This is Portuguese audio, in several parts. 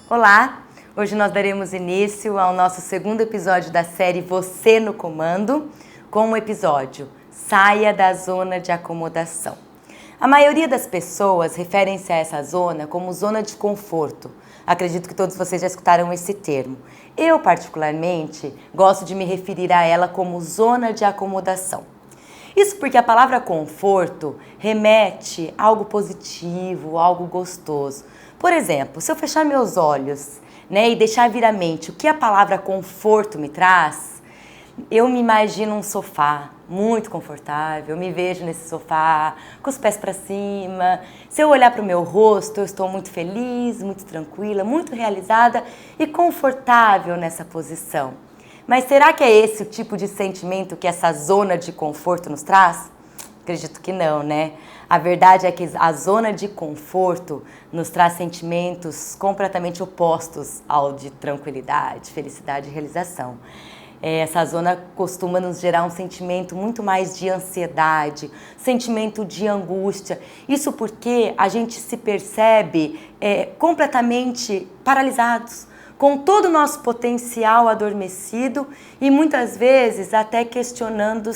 Olá! Hoje nós daremos início ao nosso segundo episódio da série Você no Comando, com o episódio Saia da Zona de Acomodação. A maioria das pessoas referem-se a essa zona como zona de conforto. Acredito que todos vocês já escutaram esse termo. Eu, particularmente, gosto de me referir a ela como zona de acomodação. Isso porque a palavra conforto remete a algo positivo, algo gostoso. Por exemplo, se eu fechar meus olhos, e deixar vir à mente o que a palavra conforto me traz, eu me imagino um sofá muito confortável, eu me vejo nesse sofá com os pés para cima. Se eu olhar para o meu rosto, eu estou muito feliz, muito tranquila, muito realizada e confortável nessa posição. Mas será que é esse o tipo de sentimento que essa zona de conforto nos traz? Acredito que não, né? A verdade é que a zona de conforto nos traz sentimentos completamente opostos ao de tranquilidade, felicidade e realização. Essa zona costuma nos gerar um sentimento muito mais de ansiedade, sentimento de angústia. Isso porque a gente se percebe completamente paralisados, com todo o nosso potencial adormecido e muitas vezes até questionando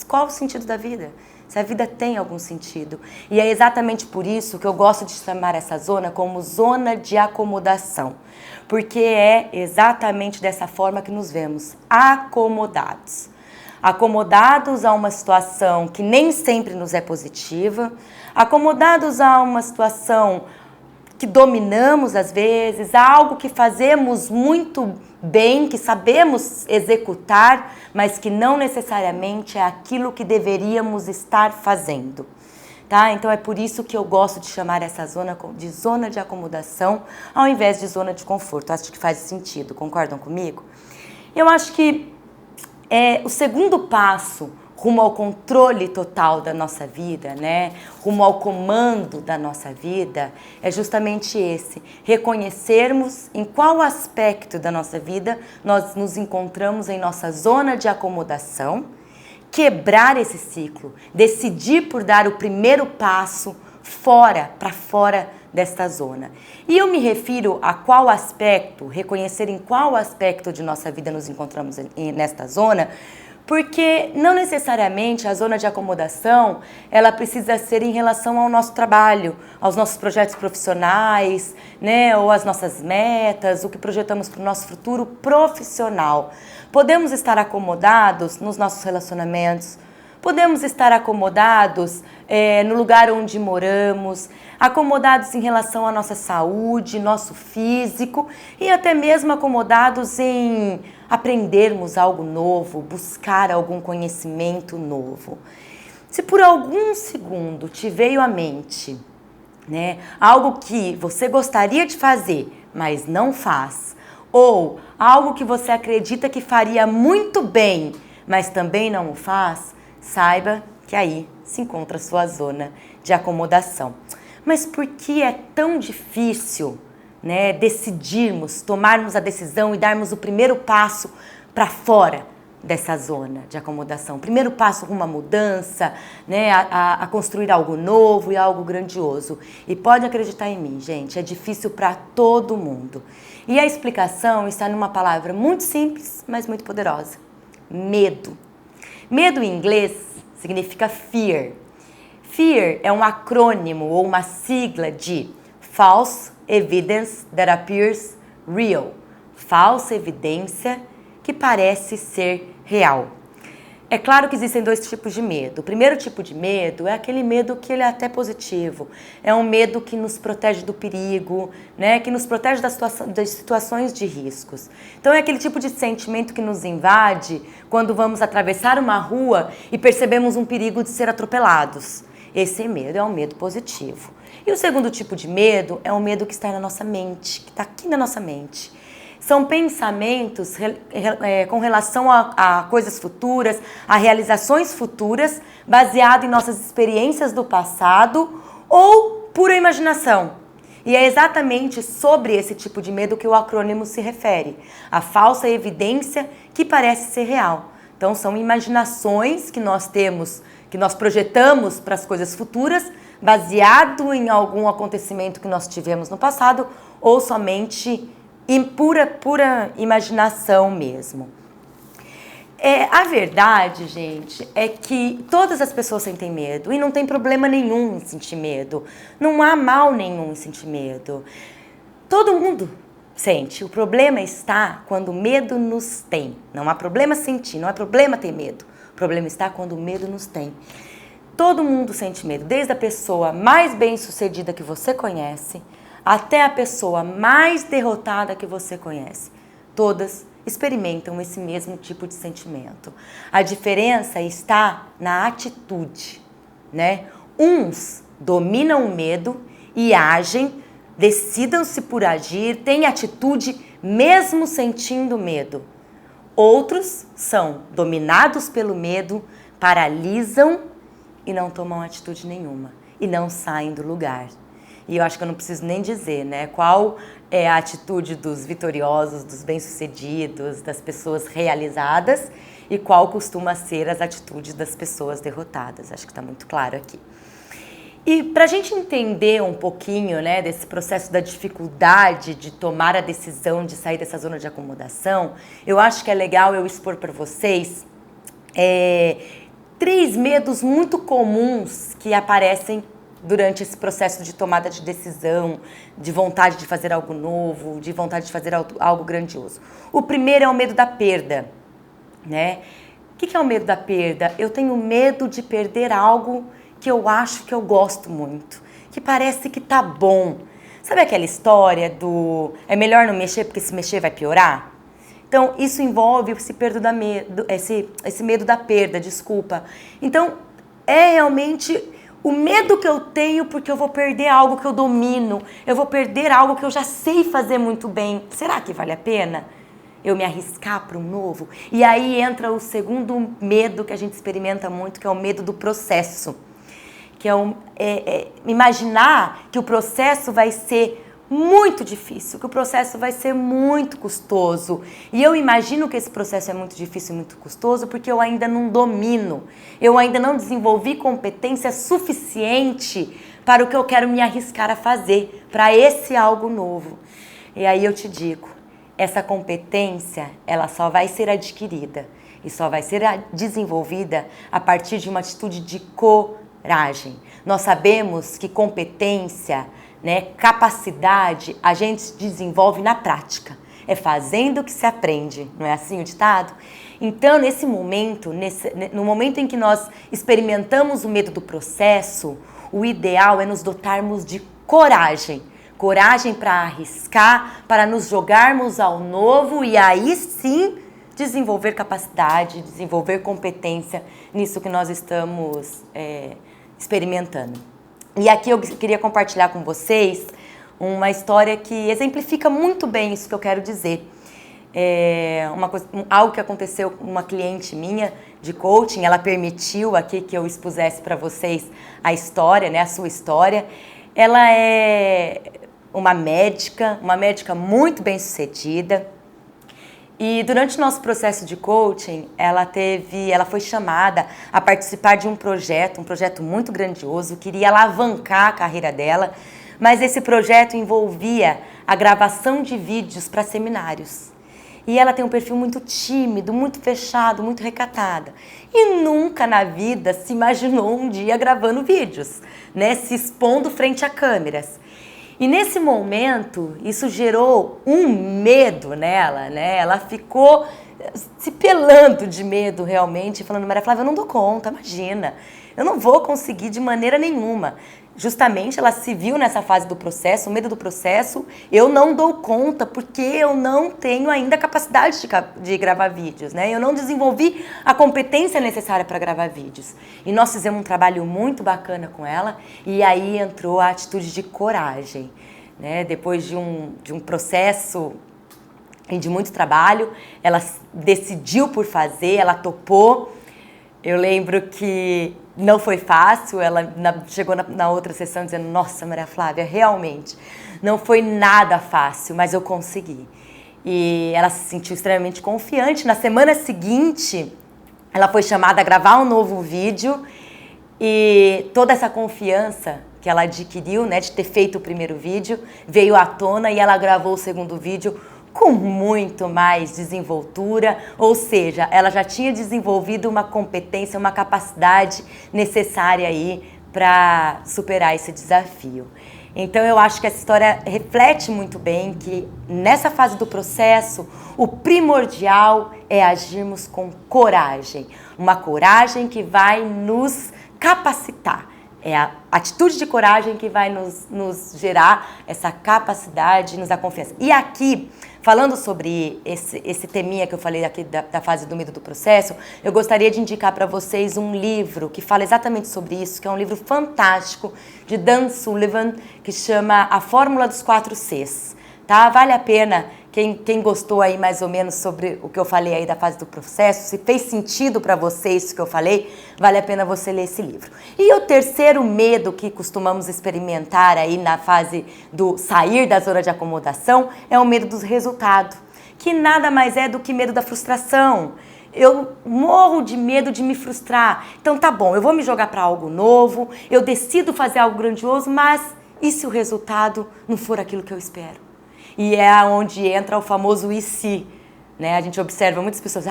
qual o sentido da vida, se a vida tem algum sentido. E é exatamente por isso que eu gosto de chamar essa zona como zona de acomodação, porque é exatamente dessa forma que nos vemos, acomodados. Acomodados a uma situação que nem sempre nos é positiva, acomodados a uma situação que dominamos às vezes, algo que fazemos muito bem, que sabemos executar, mas que não necessariamente é aquilo que deveríamos estar fazendo. Tá? Então é por isso que eu gosto de chamar essa zona de zona de acomodação ao invés de zona de conforto. Acho que faz sentido, concordam comigo? Eu acho que o segundo passo rumo ao controle total da nossa vida, rumo ao comando da nossa vida, é justamente esse, reconhecermos em qual aspecto da nossa vida nós nos encontramos em nossa zona de acomodação, quebrar esse ciclo, decidir por dar o primeiro passo para fora desta zona. E eu me refiro a qual aspecto, reconhecer em qual aspecto de nossa vida nos encontramos nesta zona, porque não necessariamente a zona de acomodação, ela precisa ser em relação ao nosso trabalho, aos nossos projetos profissionais, ou às nossas metas, o que projetamos para o nosso futuro profissional. Podemos estar acomodados nos nossos relacionamentos, podemos estar acomodados no lugar onde moramos, acomodados em relação à nossa saúde, nosso físico e até mesmo acomodados em aprendermos algo novo, buscar algum conhecimento novo. Se por algum segundo te veio à mente, algo que você gostaria de fazer, mas não faz, ou algo que você acredita que faria muito bem, mas também não o faz, saiba que aí se encontra a sua zona de acomodação. Mas por que é tão difícil, decidirmos, tomarmos a decisão e darmos o primeiro passo para fora dessa zona de acomodação? Primeiro passo rumo à mudança, a construir algo novo e algo grandioso. E pode acreditar em mim, gente, é difícil para todo mundo. E a explicação está numa palavra muito simples, mas muito poderosa: medo. Medo em inglês significa fear. Fear é um acrônimo ou uma sigla de False Evidence that Appears Real. Falsa evidência que parece ser real. É claro que existem dois tipos de medo. O primeiro tipo de medo é aquele medo que ele é até positivo. É um medo que nos protege do perigo, que nos protege das situações de riscos. Então é aquele tipo de sentimento que nos invade quando vamos atravessar uma rua e percebemos um perigo de ser atropelados. Esse medo é um medo positivo. E o segundo tipo de medo é um medo que está na nossa mente, que está aqui na nossa mente. São pensamentos com relação a coisas futuras, a realizações futuras, baseado em nossas experiências do passado ou pura imaginação. E é exatamente sobre esse tipo de medo que o acrônimo se refere, a falsa evidência que parece ser real. Então são imaginações que nós temos, que nós projetamos para as coisas futuras, baseado em algum acontecimento que nós tivemos no passado ou somente pura imaginação mesmo. A verdade, gente, é que todas as pessoas sentem medo e não tem problema nenhum em sentir medo. Não há mal nenhum em sentir medo. Todo mundo sente. O problema está quando o medo nos tem. Não há problema sentir, não há problema ter medo. O problema está quando o medo nos tem. Todo mundo sente medo, desde a pessoa mais bem-sucedida que você conhece até a pessoa mais derrotada que você conhece. Todas experimentam esse mesmo tipo de sentimento. A diferença está na atitude, né? Uns dominam o medo e agem, decidam-se por agir, têm atitude mesmo sentindo medo. Outros são dominados pelo medo, paralisam e não tomam atitude nenhuma e não saem do lugar. E eu acho que eu não preciso nem dizer, né? Qual é a atitude dos vitoriosos, dos bem-sucedidos, das pessoas realizadas e qual costuma ser as atitudes das pessoas derrotadas. Acho que está muito claro aqui. E para a gente entender um pouquinho, né, desse processo da dificuldade de tomar a decisão de sair dessa zona de acomodação, eu acho que é legal eu expor para vocês 3 medos muito comuns que aparecem durante esse processo de tomada de decisão, de vontade de fazer algo novo, de vontade de fazer algo grandioso. O primeiro é o medo da perda, né? O que é o medo da perda? Eu tenho medo de perder algo que eu acho que eu gosto muito, que parece que tá bom. Sabe aquela história do é melhor não mexer porque se mexer vai piorar? Então, isso envolve esse medo da perda, desculpa. Então, é realmente o medo que eu tenho porque eu vou perder algo que eu domino, eu vou perder algo que eu já sei fazer muito bem. Será que vale a pena eu me arriscar para um novo? E aí entra o segundo medo que a gente experimenta muito, que é o medo do processo. Que é imaginar que o processo vai ser muito difícil, que o processo vai ser muito custoso. E eu imagino que esse processo é muito difícil e muito custoso porque eu ainda não domino, eu ainda não desenvolvi competência suficiente para o que eu quero me arriscar a fazer, para esse algo novo. E aí eu te digo, essa competência, ela só vai ser adquirida e só vai ser desenvolvida a partir de uma atitude de coragem. Nós sabemos que competência, né, capacidade, a gente desenvolve na prática. É fazendo que se aprende, não é assim o ditado? Então, nesse momento, no momento em que nós experimentamos o medo do processo, o ideal é nos dotarmos de coragem. Coragem para arriscar, para nos jogarmos ao novo e aí sim desenvolver capacidade, desenvolver competência nisso que nós estamos experimentando. E aqui eu queria compartilhar com vocês uma história que exemplifica muito bem isso que eu quero dizer. Algo que aconteceu com uma cliente minha de coaching, ela permitiu aqui que eu expusesse para vocês a história, né, a sua história. Ela é uma médica muito bem sucedida. E durante o nosso processo de coaching, ela foi chamada a participar de um projeto muito grandioso, queria alavancar a carreira dela, mas esse projeto envolvia a gravação de vídeos para seminários. E ela tem um perfil muito tímido, muito fechado, muito recatada. E nunca na vida se imaginou um dia gravando vídeos, né, se expondo frente a câmeras. E nesse momento, isso gerou um medo nela, né? Ela ficou se pelando de medo realmente, falando, Maria Flávia, eu não dou conta, imagina, eu não vou conseguir de maneira nenhuma. Justamente ela se viu nessa fase do processo, o medo do processo, eu não dou conta porque eu não tenho ainda capacidade de gravar vídeos, né? Eu não desenvolvi a competência necessária para gravar vídeos. E nós fizemos um trabalho muito bacana com ela e aí entrou a atitude de coragem, né? Depois de um processo e de muito trabalho, ela decidiu por fazer, ela topou. Eu lembro que não foi fácil, ela chegou na outra sessão dizendo, nossa, Maria Flávia, realmente, não foi nada fácil, mas eu consegui. E ela se sentiu extremamente confiante. Na semana seguinte, ela foi chamada a gravar um novo vídeo e toda essa confiança que ela adquiriu, né, de ter feito o primeiro vídeo, veio à tona e ela gravou o segundo vídeo com muito mais desenvoltura, ou seja, ela já tinha desenvolvido uma competência, uma capacidade necessária aí para superar esse desafio. Então eu acho que essa história reflete muito bem que nessa fase do processo o primordial é agirmos com coragem, uma coragem que vai nos capacitar. É a atitude de coragem que vai nos gerar essa capacidade, nos dar confiança. E aqui, falando sobre esse teminha que eu falei aqui da fase do medo do processo, eu gostaria de indicar para vocês um livro que fala exatamente sobre isso, que é um livro fantástico de Dan Sullivan, que chama A Fórmula dos 4 Cs. Tá? Vale a pena, quem gostou aí mais ou menos sobre o que eu falei aí da fase do processo, se fez sentido para vocês isso que eu falei, vale a pena você ler esse livro. E o terceiro medo que costumamos experimentar aí na fase do sair da zona de acomodação é o medo do resultado, que nada mais é do que medo da frustração. Eu morro de medo de me frustrar. Então tá bom, eu vou me jogar para algo novo, eu decido fazer algo grandioso, mas e se o resultado não for aquilo que eu espero? E é onde entra o famoso e se, né? A gente observa muitas pessoas,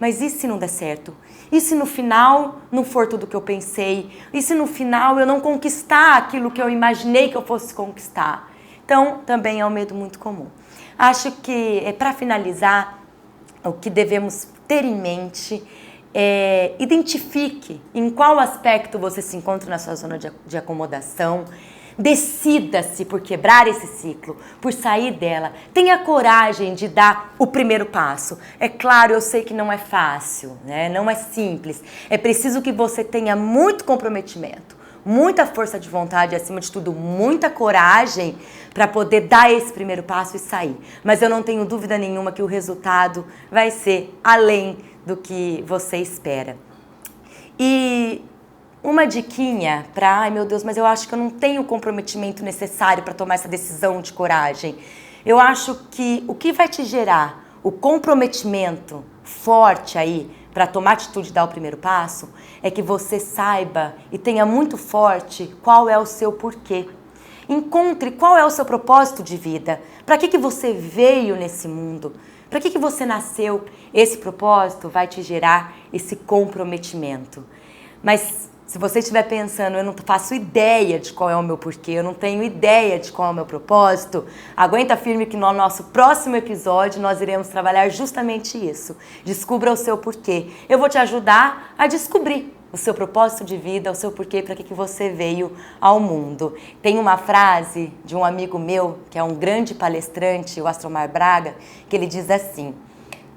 mas e se não der certo? E se no final não for tudo o que eu pensei? E se no final eu não conquistar aquilo que eu imaginei que eu fosse conquistar? Então, também é um medo muito comum. Acho que, para finalizar, o que devemos ter em mente é identifique em qual aspecto você se encontra na sua zona de acomodação. Decida-se por quebrar esse ciclo, por sair dela. Tenha coragem de dar o primeiro passo. É claro, eu sei que não é fácil, né? Não é simples. É preciso que você tenha muito comprometimento, muita força de vontade e, acima de tudo, muita coragem para poder dar esse primeiro passo e sair. Mas eu não tenho dúvida nenhuma que o resultado vai ser além do que você espera. E uma diquinha para, ai meu Deus, mas eu acho que eu não tenho o comprometimento necessário para tomar essa decisão de coragem. Eu acho que o que vai te gerar o comprometimento forte aí para tomar atitude e dar o primeiro passo é que você saiba e tenha muito forte qual é o seu porquê. Encontre qual é o seu propósito de vida. Para que você veio nesse mundo? Para que você nasceu? Esse propósito vai te gerar esse comprometimento. Mas se você estiver pensando, eu não faço ideia de qual é o meu porquê, eu não tenho ideia de qual é o meu propósito, aguenta firme que no nosso próximo episódio nós iremos trabalhar justamente isso. Descubra o seu porquê. Eu vou te ajudar a descobrir o seu propósito de vida, o seu porquê, para que você veio ao mundo. Tem uma frase de um amigo meu, que é um grande palestrante, o Astromar Braga, que ele diz assim: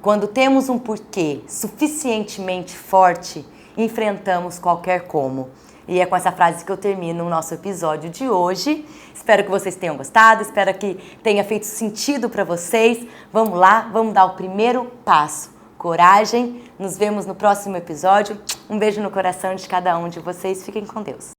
quando temos um porquê suficientemente forte, enfrentamos qualquer como. E é com essa frase que eu termino o nosso episódio de hoje. Espero que vocês tenham gostado, espero que tenha feito sentido para vocês. Vamos lá, vamos dar o primeiro passo. Coragem. Nos vemos no próximo episódio. Um beijo no coração de cada um de vocês. Fiquem com Deus.